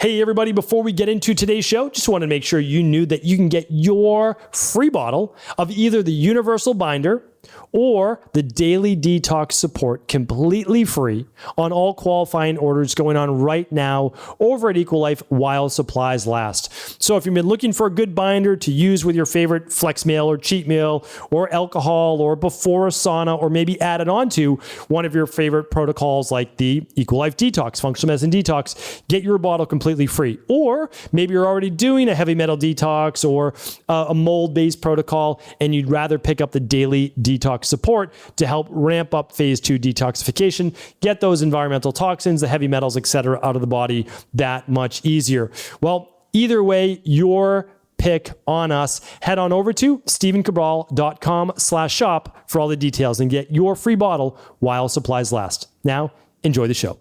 Hey everybody, before we get into today's show, just want to make sure you knew that you can get your free bottle of either the Universal Binder or the Daily Detox Support completely free on all qualifying orders going on right now over at Equalife while supplies last. So if you've been looking for a good binder to use with your favorite flex meal or cheat meal or alcohol or before a sauna, or maybe add it on to one of your favorite protocols like the Equalife Detox, Functional Medicine Detox, get your bottle completely free. Or maybe you're already doing a heavy metal detox or a mold-based protocol and you'd rather pick up the Daily Detox Support to help ramp up phase 2 detoxification, get those environmental toxins, the heavy metals, etc., out of the body that much easier. Well, either way, your pick on us. Head on over to stevencabral.com/shop for all the details and get your free bottle while supplies last. Now, enjoy the show.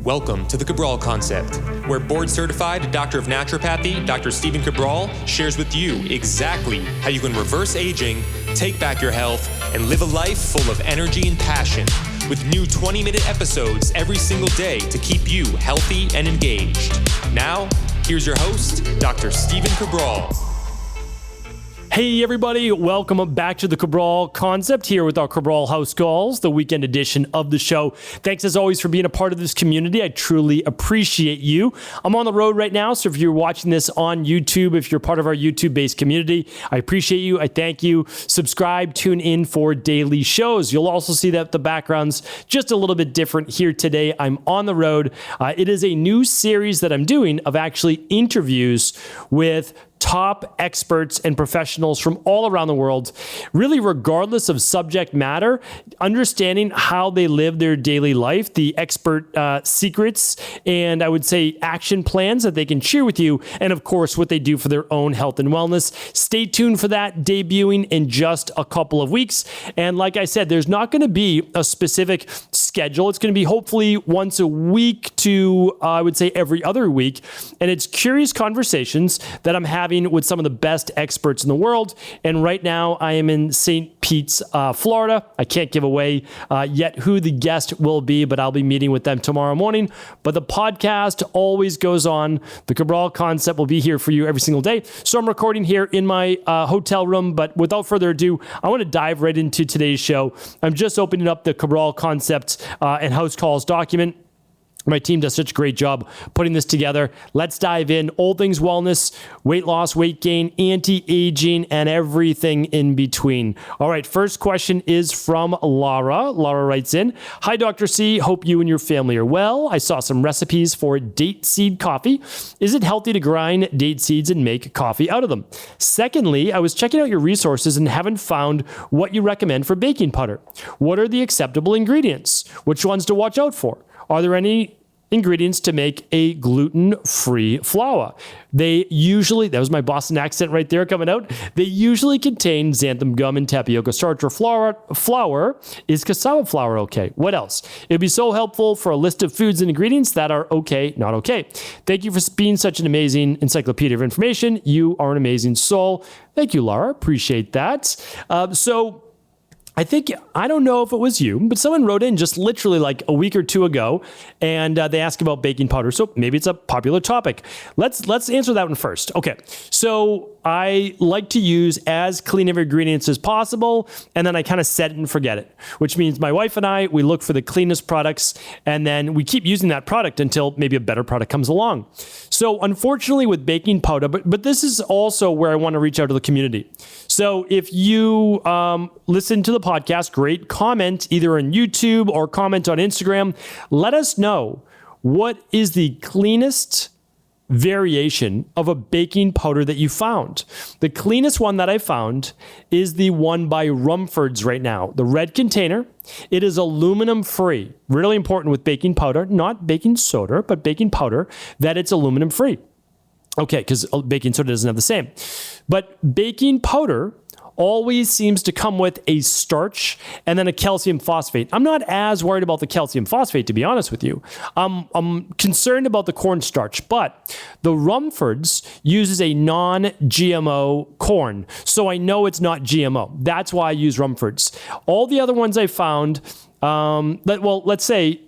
Welcome to the Cabral Concept, where board-certified Doctor of Naturopathy, Dr. Stephen Cabral, shares with you exactly how you can reverse aging, take back your health, and live a life full of energy and passion, with new 20-minute episodes every single day to keep you healthy and engaged. Now, here's your host, Dr. Stephen Cabral. Hey everybody, welcome back to the Cabral Concept here with our Cabral HouseCalls, the weekend edition of the show. Thanks as always for being a part of this community. I truly appreciate you. I'm on the road right now, so if you're watching this on YouTube, if you're part of our YouTube-based community, I appreciate you. I thank you. Subscribe, tune in for daily shows. You'll also see that the background's just a little bit different here today. I'm on the road. It is a new series that I'm doing of actually interviews with top experts and professionals from all around the world, really regardless of subject matter, understanding how they live their daily life, the expert secrets, and I would say action plans that they can share with you, and of course, what they do for their own health and wellness. Stay tuned for that, debuting in just a couple of weeks. And like I said, there's not going to be a specific schedule. It's going to be hopefully once a week to, I would say, every other week. And it's curious conversations that I'm having with some of the best experts in the world. And right now I am in St. Pete's, Florida. I can't give away yet who the guest will be, but I'll be meeting with them tomorrow morning. But the podcast always goes on. The Cabral Concept will be here for you every single day. So I'm recording here in my hotel room, but without further ado, I want to dive right into today's show. I'm just opening up the Cabral Concept and House Calls document. My team does such a great job putting this together. Let's dive in. All things wellness, weight loss, weight gain, anti-aging, and everything in between. All right, first question is from Lara. Lara writes in, "Hi, Dr. C. Hope you and your family are well. I saw some recipes for date seed coffee. Is it healthy to grind date seeds and make coffee out of them? Secondly, I was checking out your resources and haven't found what you recommend for baking powder. What are the acceptable ingredients? Which ones to watch out for? Are there any ingredients to make a gluten-free flour? They usually," that was my Boston accent right there coming out, "they usually contain xantan gum and tapioca starch or flour. Is cassava flour okay? What else? It'd be so helpful for a list of foods and ingredients that are okay, not okay. Thank you for being such an amazing encyclopedia of information. You are an amazing soul." Thank you, Lara. Appreciate that. I don't know if it was you, but someone wrote in just literally like a week or two ago, and they asked about baking powder. So maybe it's a popular topic. Let's answer that one first. Okay, so I like to use as clean of ingredients as possible, and then I kind of set it and forget it, which means my wife and I, we look for the cleanest products, and then we keep using that product until maybe a better product comes along. So unfortunately with baking powder, but this is also where I want to reach out to the community. So if you listen to the podcast, great, comment either on YouTube or comment on Instagram. Let us know what is the cleanest variation of a baking powder that you found. The cleanest one that I found is the one by Rumford's right now, the red container. It is aluminum free. Really important with baking powder, not baking soda, but baking powder, that it's aluminum free. Okay, because baking soda doesn't have the same. But baking powder always seems to come with a starch and then a calcium phosphate. I'm not as worried about the calcium phosphate, to be honest with you. I'm concerned about the cornstarch, but the Rumford's uses a non-GMO corn, so I know it's not GMO. That's why I use Rumford's. All the other ones I found, let's say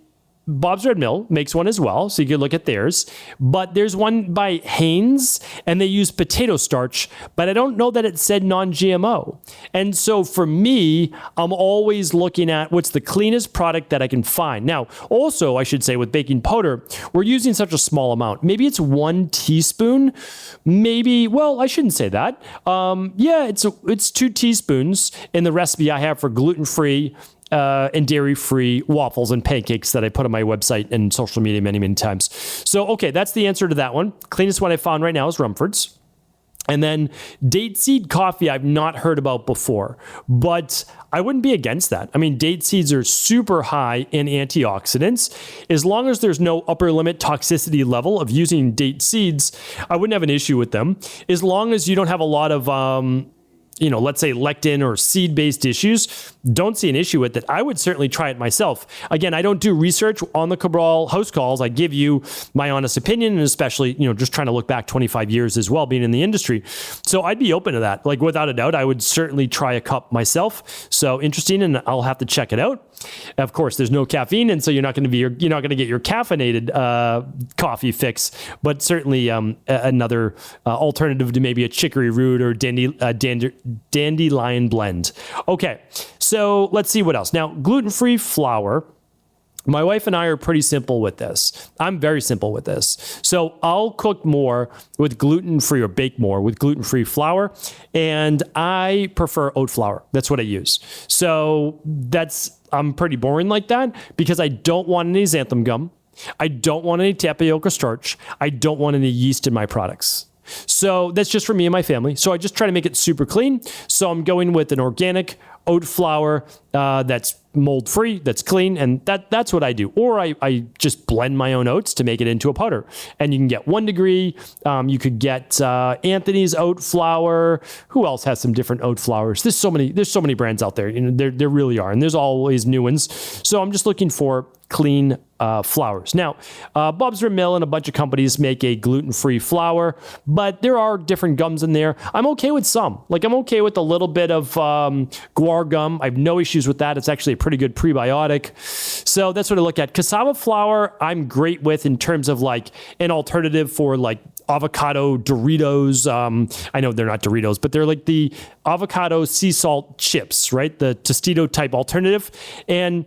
Bob's Red Mill makes one as well, so you can look at theirs. But there's one by Hanes, and they use potato starch, but I don't know that it said non-GMO. And so for me, I'm always looking at what's the cleanest product that I can find. Now, also, I should say with baking powder, we're using such a small amount. Maybe it's 1 teaspoon. Maybe, well, I shouldn't say that. It's 2 teaspoons in the recipe I have for gluten-free and dairy-free waffles and pancakes that I put on my website and social media many, many times. So, okay, that's the answer to that one. Cleanest one I found right now is Rumford's. And then date seed coffee I've not heard about before, but I wouldn't be against that. I mean, date seeds are super high in antioxidants. As long as there's no upper limit toxicity level of using date seeds, I wouldn't have an issue with them. As long as you don't have a lot of let's say lectin or seed-based issues, don't see an issue with it. I would certainly try it myself. Again, I don't do research on the Cabral HouseCalls. I give you my honest opinion, and especially, just trying to look back 25 years as well, being in the industry. So I'd be open to that. Like, without a doubt, I would certainly try a cup myself. So interesting, and I'll have to check it out. Of course, there's no caffeine, and so you're not going to get your caffeinated coffee fix, but certainly another alternative to maybe a chicory root or dandelion blend. Okay, so let's see what else. Now, gluten-free flour. My wife and I are pretty simple with this. I'm very simple with this. So I'll cook more with gluten-free or bake more with gluten-free flour, and I prefer oat flour. That's what I use. So I'm pretty boring like that because I don't want any xanthan gum. I don't want any tapioca starch. I don't want any yeast in my products. So that's just for me and my family. So I just try to make it super clean. So I'm going with an organic oat flour that's mold-free, that's clean, and that's what I do. Or I just blend my own oats to make it into a powder. And you can get 1 Degree. You could get Anthony's oat flour. Who else has some different oat flours? There's so many brands out there. There really are, and there's always new ones. So I'm just looking for clean flours. Now, Bob's Red Mill and a bunch of companies make a gluten-free flour, but there are different gums in there. I'm okay with some. Like, I'm okay with a little bit of guar gum. I have no issues with that. It's actually a pretty good prebiotic. So that's what I look at. Cassava flour, I'm great with in terms of like an alternative for like avocado Doritos. I know they're not Doritos, but they're like the avocado sea salt chips, right? The Tostito type alternative. And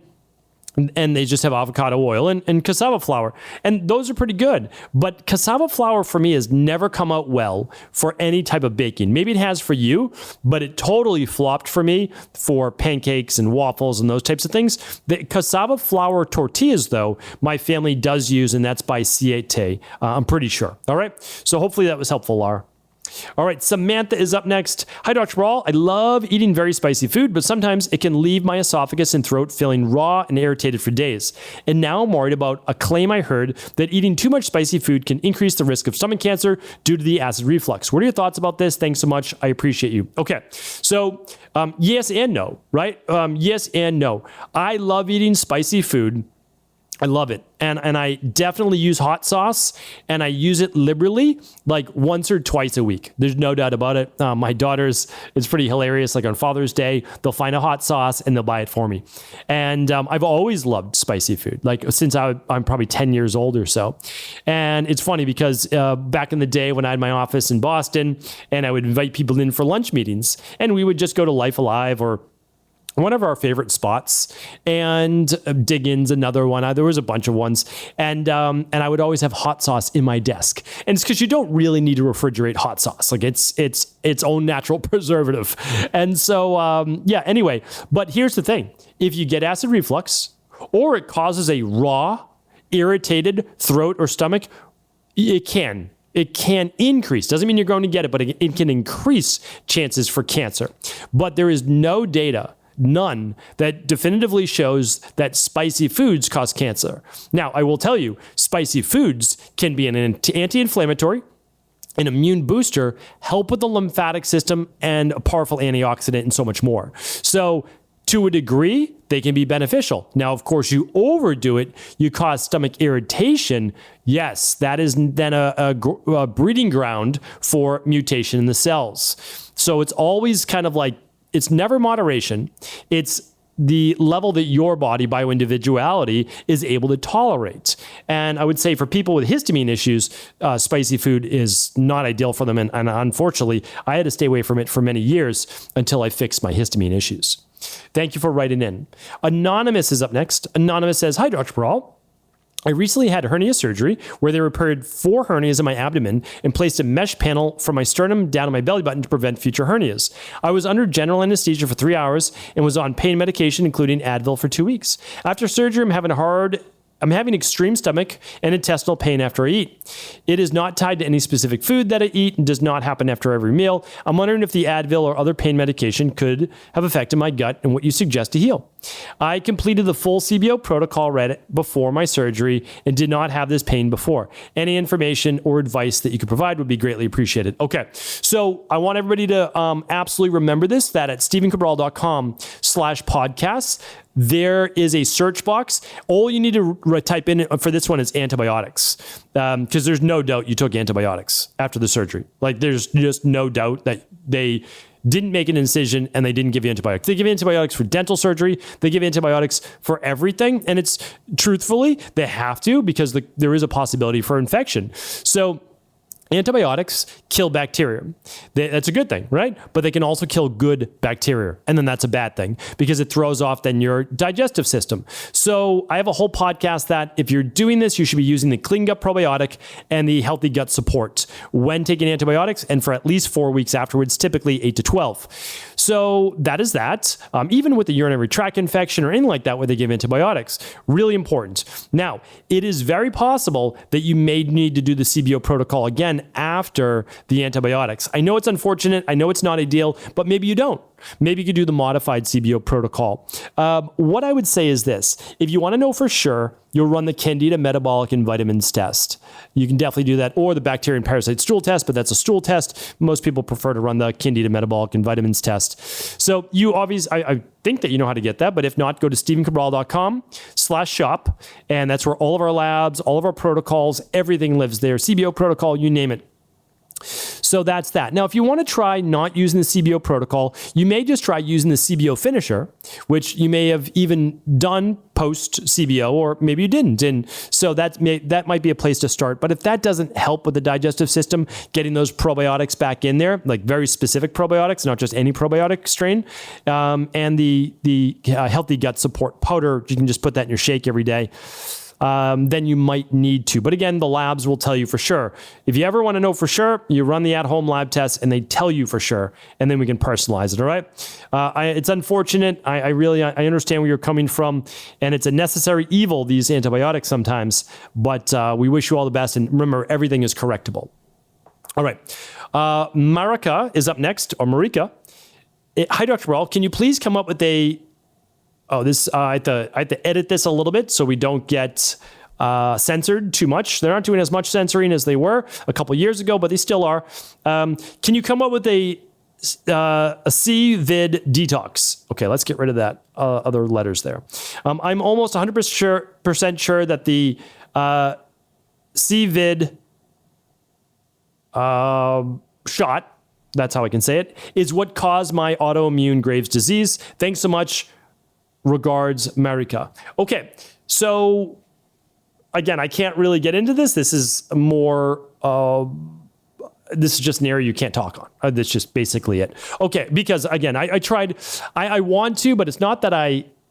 they just have avocado oil and cassava flour. And those are pretty good. But cassava flour for me has never come out well for any type of baking. Maybe it has for you, but it totally flopped for me for pancakes and waffles and those types of things. The cassava flour tortillas, though, my family does use, and that's by Siete. I'm pretty sure. All right. So hopefully that was helpful, Lara. All right, Samantha is up next. Hi, Dr. Brawl. I love eating very spicy food, but sometimes it can leave my esophagus and throat feeling raw and irritated for days. And now I'm worried about a claim I heard that eating too much spicy food can increase the risk of stomach cancer due to the acid reflux. What are your thoughts about this? Thanks so much. I appreciate you. Okay, so yes and no, right? Yes and no. I love eating spicy food. I love it. And I definitely use hot sauce, and I use it liberally, like once or twice a week. There's no doubt about it. My daughters, it's pretty hilarious. Like on Father's Day, they'll find a hot sauce and they'll buy it for me. And I've always loved spicy food, like since I'm probably 10 years old or so. And it's funny because back in the day when I had my office in Boston, and I would invite people in for lunch meetings, and we would just go to Life Alive or one of our favorite spots, and Diggins, another one. There was a bunch of ones, and I would always have hot sauce in my desk. And it's because you don't really need to refrigerate hot sauce. Like it's its own natural preservative. And so anyway, but here's the thing: if you get acid reflux, or it causes a raw, irritated throat or stomach, it can increase. Doesn't mean you're going to get it, but it can increase chances for cancer. But there is no data, none, that definitively shows that spicy foods cause cancer. Now, I will tell you, spicy foods can be an anti-inflammatory, an immune booster, help with the lymphatic system, and a powerful antioxidant, and so much more. So to a degree, they can be beneficial. Now, of course, you overdo it, you cause stomach irritation. Yes, that is then a breeding ground for mutation in the cells. So it's always kind of like, it's never moderation. It's the level that your body, bioindividuality, is able to tolerate. And I would say for people with histamine issues, spicy food is not ideal for them. And unfortunately, I had to stay away from it for many years until I fixed my histamine issues. Thank you for writing in. Anonymous is up next. Anonymous says, "Hi, Dr. Cabral. I recently had hernia surgery where they repaired 4 hernias in my abdomen and placed a mesh panel from my sternum down to my belly button to prevent future hernias. I was under general anesthesia for 3 hours and was on pain medication, including Advil, for 2 weeks. After surgery, I'm having extreme stomach and intestinal pain after I eat. It is not tied to any specific food that I eat and does not happen after every meal. I'm wondering if the Advil or other pain medication could have affected my gut and what you suggest to heal. I completed the full CBO protocol right before my surgery and did not have this pain before. Any information or advice that you could provide would be greatly appreciated." Okay, so I want everybody to absolutely remember this, that at stephencabral.com/podcasts, there is a search box. All you need to type in for this one is antibiotics, because there's no doubt you took antibiotics after the surgery. Like, there's just no doubt that they didn't make an incision and they didn't give you antibiotics. They give antibiotics for dental surgery. They give antibiotics for everything. And it's truthfully, they have to, because there is a possibility for infection. So antibiotics kill bacteria. That's a good thing, right? But they can also kill good bacteria. And then that's a bad thing because it throws off then your digestive system. So I have a whole podcast that if you're doing this, you should be using the Clean Gut Probiotic and the Healthy Gut Support when taking antibiotics and for at least 4 weeks afterwards, typically 8 to 12. So that is that. Even with the urinary tract infection or anything like that where they give antibiotics, really important. Now, it is very possible that you may need to do the CBO protocol again after the antibiotics. I know it's unfortunate. I know it's not ideal, but maybe you don't. Maybe you could do the modified CBO protocol. What I would say is this. If you want to know for sure, you'll run the Candida metabolic and vitamins test. You can definitely do that, or the bacteria and parasite stool test, but that's a stool test. Most people prefer to run the Candida metabolic and vitamins test. So you obviously, I think that you know how to get that, but if not, go to stephencabral.com/shop, and that's where all of our labs, all of our protocols, everything lives there. CBO protocol, you name it. So that's that. Now, if you want to try not using the CBO protocol, you may just try using the CBO finisher, which you may have even done post CBO, or maybe you didn't. And so that might be a place to start. But if that doesn't help with the digestive system, getting those probiotics back in there, like very specific probiotics, not just any probiotic strain, and the Healthy Gut Support powder, you can just put that in your shake every day. Then you might need to. But again, the labs will tell you for sure. If you ever want to know for sure, you run the at-home lab test and they tell you for sure, and then we can personalize it, all right? It's unfortunate. I understand where you're coming from, and it's a necessary evil, these antibiotics sometimes, but we wish you all the best, and remember, everything is correctable. All right. Marika is up next, or Marika. Hi, Dr. Cabral. Can you please come up with I have to edit this a little bit so we don't get censored too much. They're not doing as much censoring as they were a couple years ago, but they still are. Can you come up with a C-vid detox? Okay, let's get rid of that other letters there. I'm almost 100% sure that the C-vid shot, that's how I can say it, is what caused my autoimmune Graves' disease. Thanks so much. Regards, Marika. Okay, so again, I can't really get into this. This is more, this is just an area you can't talk on. That's just basically it. Okay, because again, I tried, I want to, but it's not that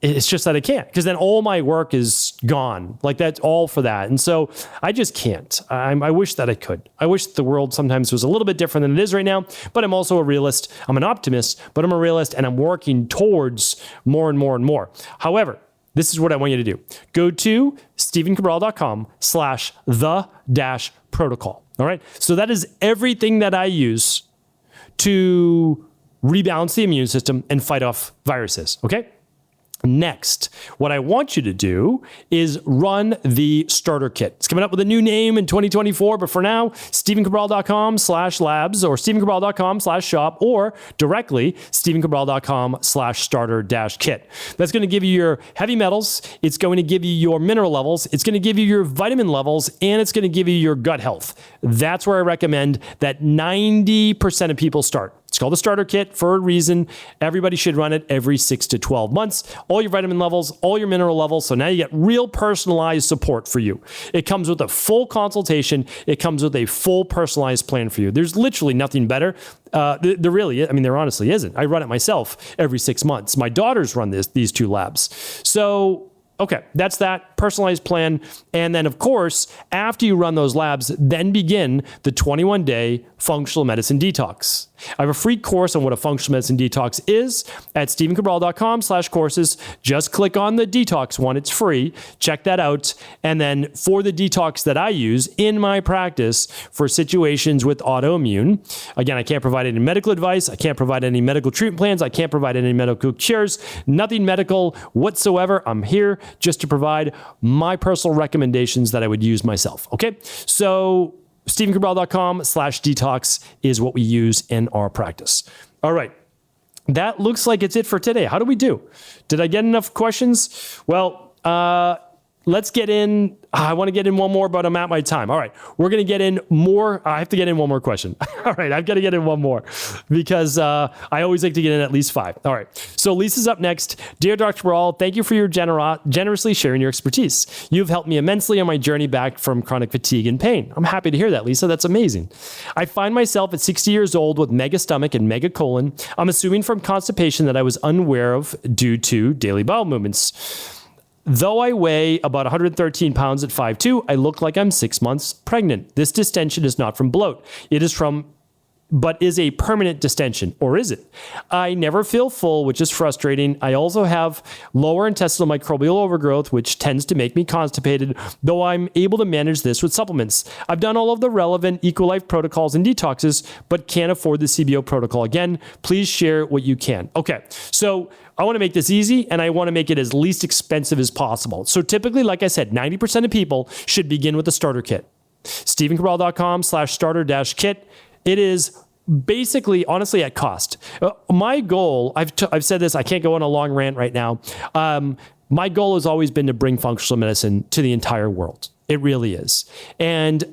it's just that I can't, because then all my work is gone. Like, that's all for that. And so I just can't. I wish that I could. I wish the world sometimes was a little bit different than it is right now, but I'm also a realist. I'm an optimist, but I'm a realist, and I'm working towards more and more and more. However, this is what I want you to do. Go to stephencabral.com/the-protocol. All right. So that is everything that I use to rebalance the immune system and fight off viruses. Okay. Next, what I want you to do is run the starter kit. It's coming up with a new name in 2024, but for now, stephencabral.com/labs or stephencabral.com/shop, or directly stephencabral.com/starter-kit. That's going to give you your heavy metals. It's going to give you your mineral levels. It's going to give you your vitamin levels, and it's going to give you your gut health. That's where I recommend that 90% of people start. It's called the starter kit for a reason. Everybody should run it every 6 to 12 months. All your vitamin levels, all your mineral levels. So now you get real personalized support for you. It comes with a full consultation. It comes with a full personalized plan for you. There's literally nothing better. There honestly isn't. I run it myself every 6 months. My daughters run these two labs. So, okay, that's that personalized plan. And then, of course, after you run those labs, then begin the 21-day functional medicine detox. I have a free course on what a functional medicine detox is at stephencabral.com/courses. Just click on the detox one. It's free. Check that out. And then for the detox that I use in my practice for situations with autoimmune, again, I can't provide any medical advice. I can't provide any medical treatment plans. I can't provide any medical cures. Nothing medical whatsoever. I'm here just to provide my personal recommendations that I would use myself. Okay? So stephencabral.com/detox is what we use in our practice. All right. That looks like it's it for today. How do we do? Did I get enough questions? Well, let's get in. I want to get in one more, but I'm at my time. All right. We're going to get in more. I have to get in one more question. All right. I've got to get in one more because I always like to get in at least 5. All right. So Lisa's up next. Dear Dr. Cabral, thank you for your generously sharing your expertise. You've helped me immensely on my journey back from chronic fatigue and pain. I'm happy to hear that, Lisa. That's amazing. I find myself at 60 years old with mega stomach and mega colon. I'm assuming from constipation that I was unaware of due to daily bowel movements. Though I weigh about 113 pounds at 5'2", I look like I'm 6 months pregnant. This distension is not from bloat. It is but is a permanent distension, or is it? I never feel full, which is frustrating. I also have lower intestinal microbial overgrowth, which tends to make me constipated, though I'm able to manage this with supplements. I've done all of the relevant EcoLife protocols and detoxes, but can't afford the CBO protocol. Again, please share what you can. Okay, so I want to make this easy, and I want to make it as least expensive as possible. So typically, like I said, 90% of people should begin with a starter kit. stephencabral.com/starter-kit. It is basically, honestly, at cost. My goal, I've said this, I can't go on a long rant right now. My goal has always been to bring functional medicine to the entire world. It really is. And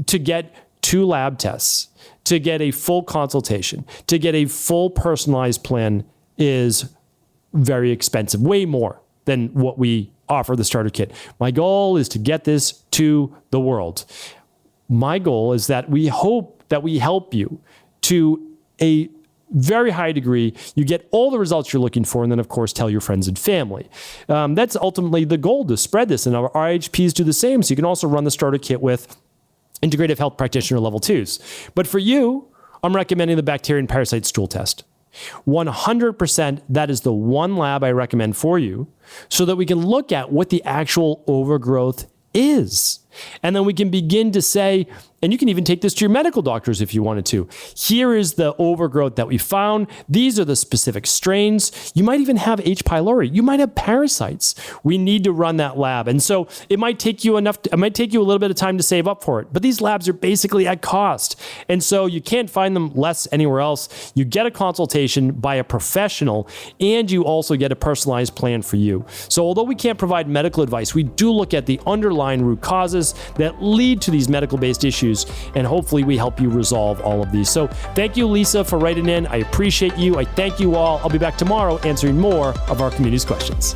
to get 2 lab tests, to get a full consultation, to get a full personalized plan is very expensive, way more than what we offer the starter kit. My goal is to get this to the world. My goal is that we hope that we help you to a very high degree. You get all the results you're looking for, and then, of course, tell your friends and family. That's ultimately the goal, to spread this, and our IHPs do the same. So you can also run the starter kit with integrative health practitioner level 2s. But for you, I'm recommending the bacteria and parasite stool test. 100%, that is the one lab I recommend for you so that we can look at what the actual overgrowth is. And then we can begin to say, and you can even take this to your medical doctors if you wanted to. Here is the overgrowth that we found. These are the specific strains. You might even have H. pylori. You might have parasites. We need to run that lab. And so it might take you a little bit of time to save up for it. But these labs are basically at cost. And so you can't find them less anywhere else. You get a consultation by a professional, and you also get a personalized plan for you. So although we can't provide medical advice, we do look at the underlying root causes that lead to these medical-based issues, and hopefully we help you resolve all of these. So thank you, Lisa, for writing in. I appreciate you. I thank you all. I'll be back tomorrow answering more of our community's questions.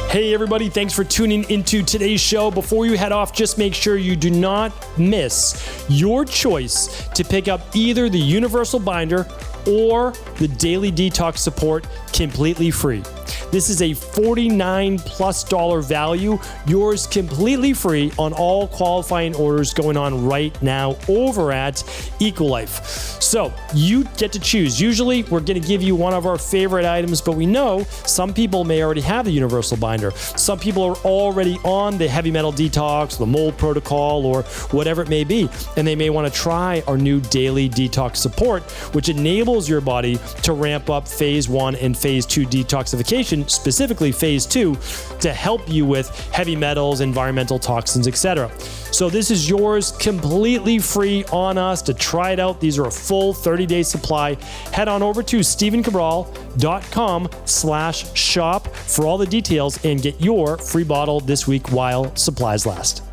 Hey, everybody. Thanks for tuning into today's show. Before you head off, just make sure you do not miss your choice to pick up either the Universal Binder or the Daily Detox Support completely free. This is a $49+ value, yours completely free on all qualifying orders going on right now over at EcoLife. So you get to choose. Usually we're going to give you one of our favorite items, but we know some people may already have the Universal Binder. Some people are already on the heavy metal detox, the mold protocol, or whatever it may be, and they may want to try our new Daily Detox Support, which enables your body to ramp up phase 1 and phase 2 detoxification, specifically phase 2, to help you with heavy metals, environmental toxins, etc. So this is yours completely free on us to try it out. These are a full 30-day supply. Head on over to stephencabral.com/shop for all the details and get your free bottle this week while supplies last.